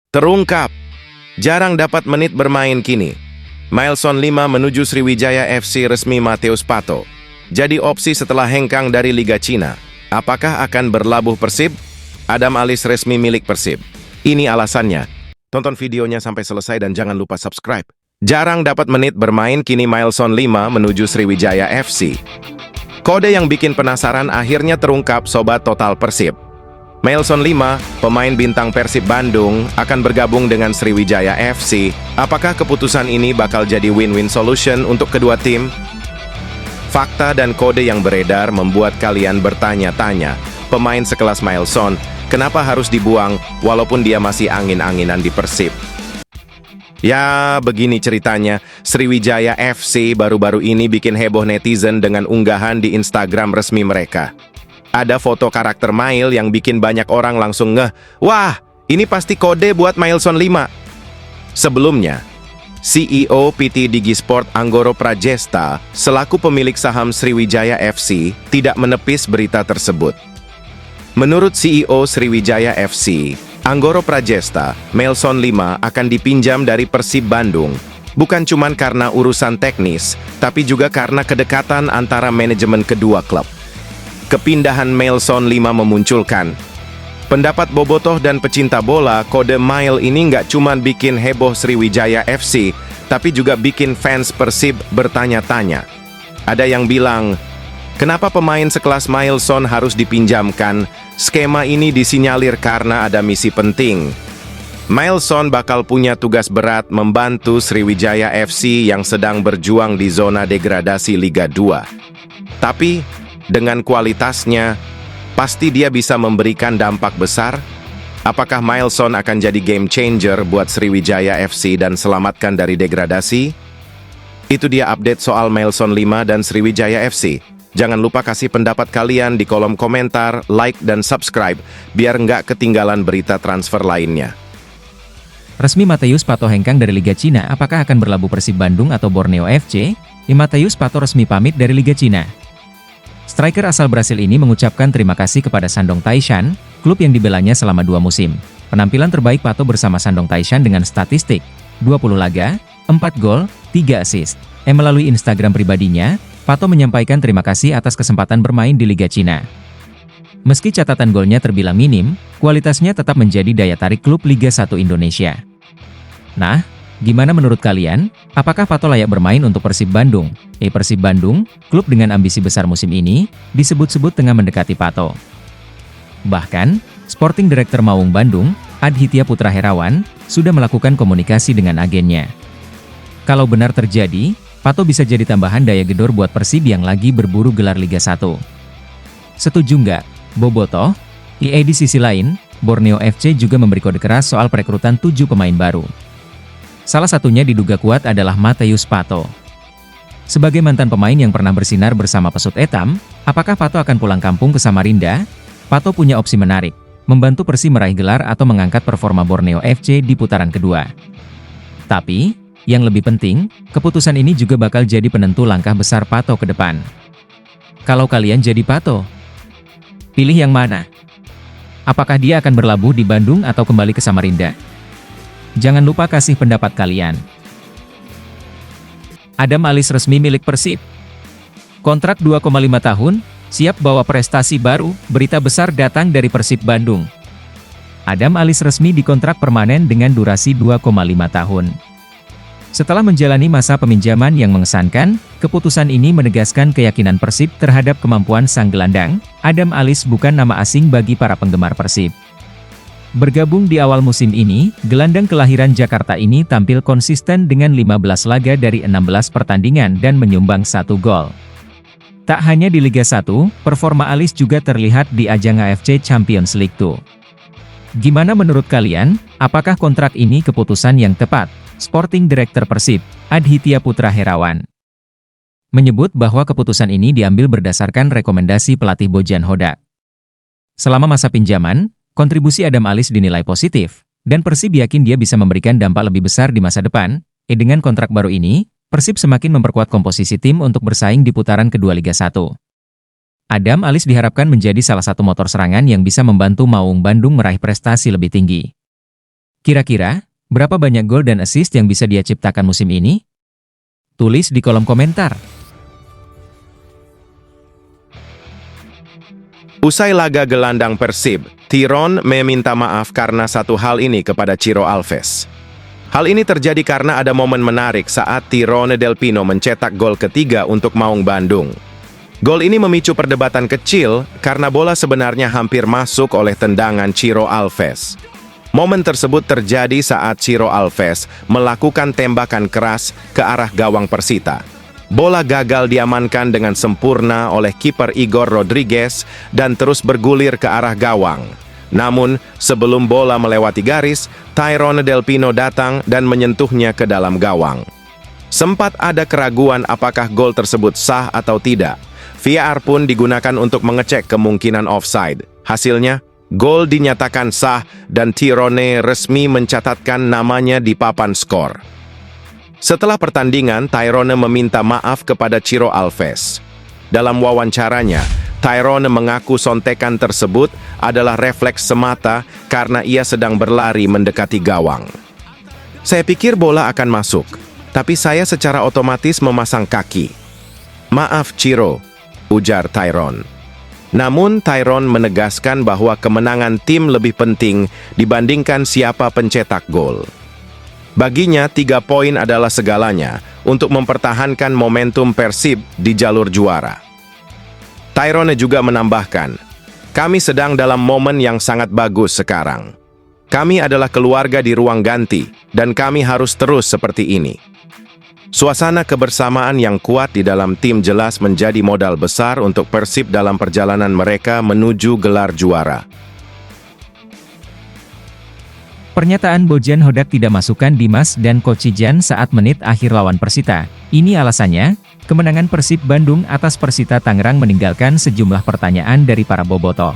Terungkap, jarang dapat menit bermain kini. Milestone 5 menuju Sriwijaya FC resmi Matheus Pato. Jadi opsi setelah hengkang dari Liga Cina. Apakah akan berlabuh Persib? Adam Alizé resmi milik Persib. Ini alasannya. Tonton videonya sampai selesai dan jangan lupa subscribe. Jarang dapat menit bermain kini Milestone 5 menuju Sriwijaya FC. Kode yang bikin penasaran akhirnya terungkap Sobat Total Persib. Milestone 5, pemain bintang Persib Bandung, akan bergabung dengan Sriwijaya FC. Apakah keputusan ini bakal jadi win-win solution untuk kedua tim? Fakta dan kode yang beredar membuat kalian bertanya-tanya. Pemain sekelas Milestone, kenapa harus dibuang walaupun dia masih angin-anginan di Persib? Ya, begini ceritanya. Sriwijaya FC baru-baru ini bikin heboh netizen dengan unggahan di Instagram resmi mereka. Ada foto karakter Mail yang bikin banyak orang langsung ngeh, wah, ini pasti kode buat Milestone 5. Sebelumnya, CEO PT Digisport Anggoro Prajesta, selaku pemilik saham Sriwijaya FC, tidak menepis berita tersebut. Menurut CEO Sriwijaya FC, Anggoro Prajesta, Milestone 5 akan dipinjam dari Persib Bandung. Bukan cuma karena urusan teknis, tapi juga karena kedekatan antara manajemen kedua klub. Kepindahan Milestone 5 memunculkan pendapat bobotoh dan pecinta bola. Kode Mile ini nggak cuma bikin heboh Sriwijaya FC, tapi juga bikin fans Persib bertanya-tanya. Ada yang bilang, kenapa pemain sekelas Milestone harus dipinjamkan? Skema ini disinyalir karena ada misi penting. Milestone bakal punya tugas berat membantu Sriwijaya FC yang sedang berjuang di zona degradasi Liga 2. Tapi dengan kualitasnya, pasti dia bisa memberikan dampak besar. Apakah Milestone akan jadi game changer buat Sriwijaya FC dan selamatkan dari degradasi? Itu dia update soal Milestone 5 dan Sriwijaya FC. Jangan lupa kasih pendapat kalian di kolom komentar, like, dan subscribe, biar nggak ketinggalan berita transfer lainnya. Resmi Matheus Pato hengkang dari Liga Cina, apakah akan berlabuh Persib Bandung atau Borneo FC? Matheus Pato resmi pamit dari Liga Cina. Striker asal Brasil ini mengucapkan terima kasih kepada Shandong Taishan, klub yang dibelanya selama 2 musim. Penampilan terbaik Pato bersama Shandong Taishan dengan statistik 20 laga, 4 gol, 3 assist. Melalui Instagram pribadinya, Pato menyampaikan terima kasih atas kesempatan bermain di Liga Cina. Meski catatan golnya terbilang minim, kualitasnya tetap menjadi daya tarik klub Liga 1 Indonesia. Nah, gimana menurut kalian? Apakah Pato layak bermain untuk Persib Bandung? Persib Bandung, klub dengan ambisi besar musim ini, disebut-sebut tengah mendekati Pato. Bahkan, Sporting Director Maung Bandung, Adhitya Putra Herawan, sudah melakukan komunikasi dengan agennya. Kalau benar terjadi, Pato bisa jadi tambahan daya gedor buat Persib yang lagi berburu gelar Liga 1. Setuju nggak, Bobotoh? Di sisi lain, Borneo FC juga memberi kode keras soal perekrutan 7 pemain baru. Salah satunya diduga kuat adalah Matheus Pato. Sebagai mantan pemain yang pernah bersinar bersama Pesut Etam, apakah Pato akan pulang kampung ke Samarinda? Pato punya opsi menarik, membantu Persib meraih gelar atau mengangkat performa Borneo FC di putaran kedua. Tapi, yang lebih penting, keputusan ini juga bakal jadi penentu langkah besar Pato ke depan. Kalau kalian jadi Pato, pilih yang mana? Apakah dia akan berlabuh di Bandung atau kembali ke Samarinda? Jangan lupa kasih pendapat kalian. Adam Alizé resmi milik Persib. Kontrak 2,5 tahun, siap bawa prestasi baru, berita besar datang dari Persib Bandung. Adam Alizé resmi dikontrak permanen dengan durasi 2,5 tahun. Setelah menjalani masa peminjaman yang mengesankan, keputusan ini menegaskan keyakinan Persib terhadap kemampuan sang gelandang. Adam Alizé bukan nama asing bagi para penggemar Persib. Bergabung di awal musim ini, gelandang kelahiran Jakarta ini tampil konsisten dengan 15 laga dari 16 pertandingan dan menyumbang 1 gol. Tak hanya di Liga 1, performa Alizé juga terlihat di ajang AFC Champions League 2. Gimana menurut kalian? Apakah kontrak ini keputusan yang tepat? Sporting Director Persib, Adhitya Putra Herawan, menyebut bahwa keputusan ini diambil berdasarkan rekomendasi pelatih Bojan Hodak. Selama masa pinjaman, kontribusi Adam Alizé dinilai positif, dan Persib yakin dia bisa memberikan dampak lebih besar di masa depan. Dengan kontrak baru ini, Persib semakin memperkuat komposisi tim untuk bersaing di putaran kedua Liga 1. Adam Alizé diharapkan menjadi salah satu motor serangan yang bisa membantu Maung Bandung meraih prestasi lebih tinggi. Kira-kira, berapa banyak gol dan assist yang bisa dia ciptakan musim ini? Tulis di kolom komentar. Usai laga gelandang Persib, Tyrone meminta maaf karena satu hal ini kepada Ciro Alves. Hal ini terjadi karena ada momen menarik saat Tyrone Del Pino mencetak gol ketiga untuk Maung Bandung. Gol ini memicu perdebatan kecil karena bola sebenarnya hampir masuk oleh tendangan Ciro Alves. Momen tersebut terjadi saat Ciro Alves melakukan tembakan keras ke arah gawang Persita. Bola gagal diamankan dengan sempurna oleh kiper Igor Rodriguez dan terus bergulir ke arah gawang. Namun, sebelum bola melewati garis, Tyrone Del Pino datang dan menyentuhnya ke dalam gawang. Sempat ada keraguan apakah gol tersebut sah atau tidak. VAR pun digunakan untuk mengecek kemungkinan offside. Hasilnya, gol dinyatakan sah dan Tyrone resmi mencatatkan namanya di papan skor. Setelah pertandingan, Tyrone meminta maaf kepada Ciro Alves. Dalam wawancaranya, Tyrone mengaku sontekan tersebut adalah refleks semata karena ia sedang berlari mendekati gawang. Saya pikir bola akan masuk, tapi saya secara otomatis memasang kaki. Maaf Ciro, ujar Tyrone. Namun Tyrone menegaskan bahwa kemenangan tim lebih penting dibandingkan siapa pencetak gol. Baginya, 3 poin adalah segalanya untuk mempertahankan momentum Persib di jalur juara. Tyrone juga menambahkan, kami sedang dalam momen yang sangat bagus sekarang. Kami adalah keluarga di ruang ganti, dan kami harus terus seperti ini. Suasana kebersamaan yang kuat di dalam tim jelas menjadi modal besar untuk Persib dalam perjalanan mereka menuju gelar juara. Pernyataan Bojan Hodak tidak masukkan Dimas dan Kocijan saat menit akhir lawan Persita. Ini alasannya, kemenangan Persib Bandung atas Persita Tangerang meninggalkan sejumlah pertanyaan dari para bobotoh.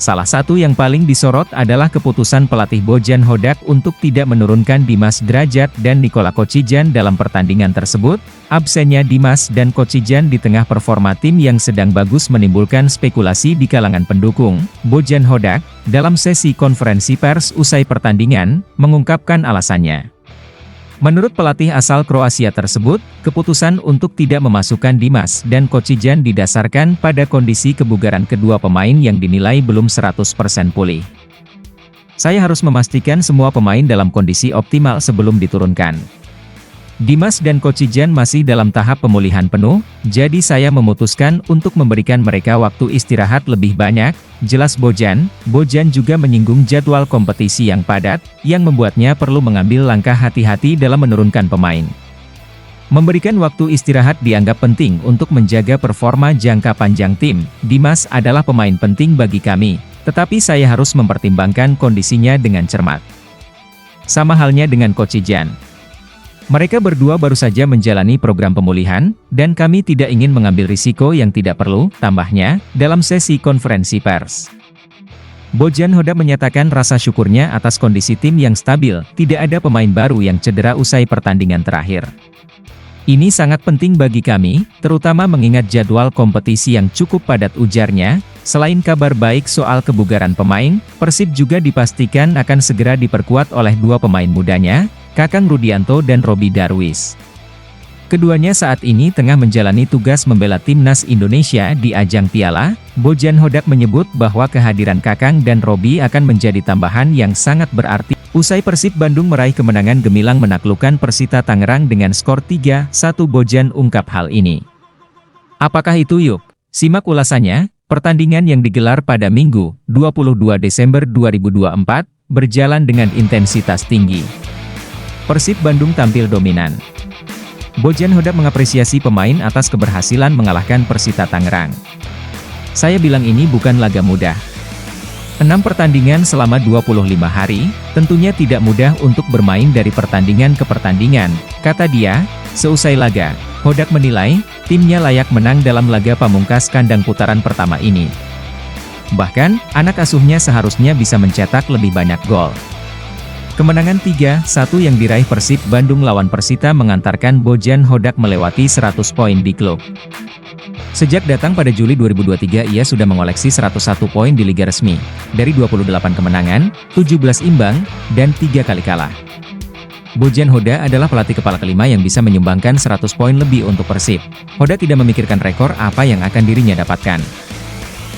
Salah satu yang paling disorot adalah keputusan pelatih Bojan Hodak untuk tidak menurunkan Dimas Drajat dan Nikola Kocijan dalam pertandingan tersebut. Absennya Dimas dan Kocijan di tengah performa tim yang sedang bagus menimbulkan spekulasi di kalangan pendukung. Bojan Hodak, dalam sesi konferensi pers usai pertandingan, mengungkapkan alasannya. Menurut pelatih asal Kroasia tersebut, keputusan untuk tidak memasukkan Dimas dan Kocijan didasarkan pada kondisi kebugaran kedua pemain yang dinilai belum 100% pulih. Saya harus memastikan semua pemain dalam kondisi optimal sebelum diturunkan. Dimas dan Kocijan masih dalam tahap pemulihan penuh, jadi saya memutuskan untuk memberikan mereka waktu istirahat lebih banyak, jelas Bojan. Bojan juga menyinggung jadwal kompetisi yang padat, yang membuatnya perlu mengambil langkah hati-hati dalam menurunkan pemain. Memberikan waktu istirahat dianggap penting untuk menjaga performa jangka panjang tim. Dimas adalah pemain penting bagi kami, tetapi saya harus mempertimbangkan kondisinya dengan cermat. Sama halnya dengan Kocijan. Mereka berdua baru saja menjalani program pemulihan, dan kami tidak ingin mengambil risiko yang tidak perlu, tambahnya, dalam sesi konferensi pers. Bojan Hodak menyatakan rasa syukurnya atas kondisi tim yang stabil, tidak ada pemain baru yang cedera usai pertandingan terakhir. Ini sangat penting bagi kami, terutama mengingat jadwal kompetisi yang cukup padat, ujarnya. Selain kabar baik soal kebugaran pemain, Persib juga dipastikan akan segera diperkuat oleh 2 pemain mudanya, Kakang Rudianto dan Robi Darwis. Keduanya saat ini tengah menjalani tugas membela timnas Indonesia di ajang Piala. Bojan Hodak menyebut bahwa kehadiran Kakang dan Robi akan menjadi tambahan yang sangat berarti. Usai Persib Bandung meraih kemenangan gemilang menaklukkan Persita Tangerang dengan skor 3-1, Bojan ungkap hal ini. Apakah itu yuk? Simak ulasannya. Pertandingan yang digelar pada Minggu, 22 Desember 2024, berjalan dengan intensitas tinggi. Persib Bandung tampil dominan. Bojan Hodak mengapresiasi pemain atas keberhasilan mengalahkan Persita Tangerang. Saya bilang ini bukan laga mudah. 6 pertandingan selama 25 hari, tentunya tidak mudah untuk bermain dari pertandingan ke pertandingan, kata dia. Seusai laga, Hodak menilai, timnya layak menang dalam laga pamungkas kandang putaran pertama ini. Bahkan, anak asuhnya seharusnya bisa mencetak lebih banyak gol. Kemenangan 3-1 yang diraih Persib Bandung lawan Persita mengantarkan Bojan Hodak melewati 100 poin di klub. Sejak datang pada Juli 2023 ia sudah mengoleksi 101 poin di liga resmi, dari 28 kemenangan, 17 imbang, dan 3 kali kalah. Bojan Hoda adalah pelatih kepala kelima yang bisa menyumbangkan 100 poin lebih untuk Persib. Hoda tidak memikirkan rekor apa yang akan dirinya dapatkan.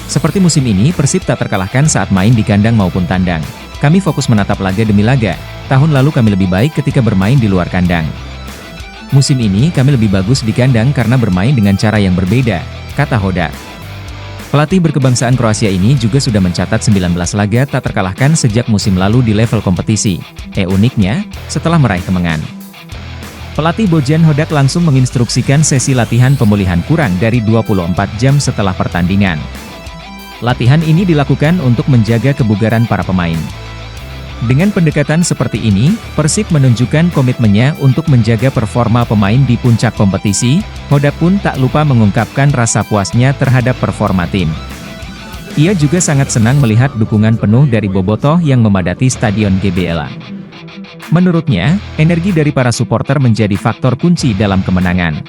Seperti musim ini, Persib tak terkalahkan saat main di kandang maupun tandang. Kami fokus menatap laga demi laga, tahun lalu kami lebih baik ketika bermain di luar kandang. Musim ini kami lebih bagus di kandang karena bermain dengan cara yang berbeda, kata Hoda. Pelatih berkebangsaan Kroasia ini juga sudah mencatat 19 laga tak terkalahkan sejak musim lalu di level kompetisi. Uniknya, setelah meraih kemenangan, pelatih Bojan Hodak langsung menginstruksikan sesi latihan pemulihan kurang dari 24 jam setelah pertandingan. Latihan ini dilakukan untuk menjaga kebugaran para pemain. Dengan pendekatan seperti ini, Persib menunjukkan komitmennya untuk menjaga performa pemain di puncak kompetisi. Hoda pun tak lupa mengungkapkan rasa puasnya terhadap performa tim. Ia juga sangat senang melihat dukungan penuh dari bobotoh yang memadati Stadion GBLA. Menurutnya, energi dari para supporter menjadi faktor kunci dalam kemenangan.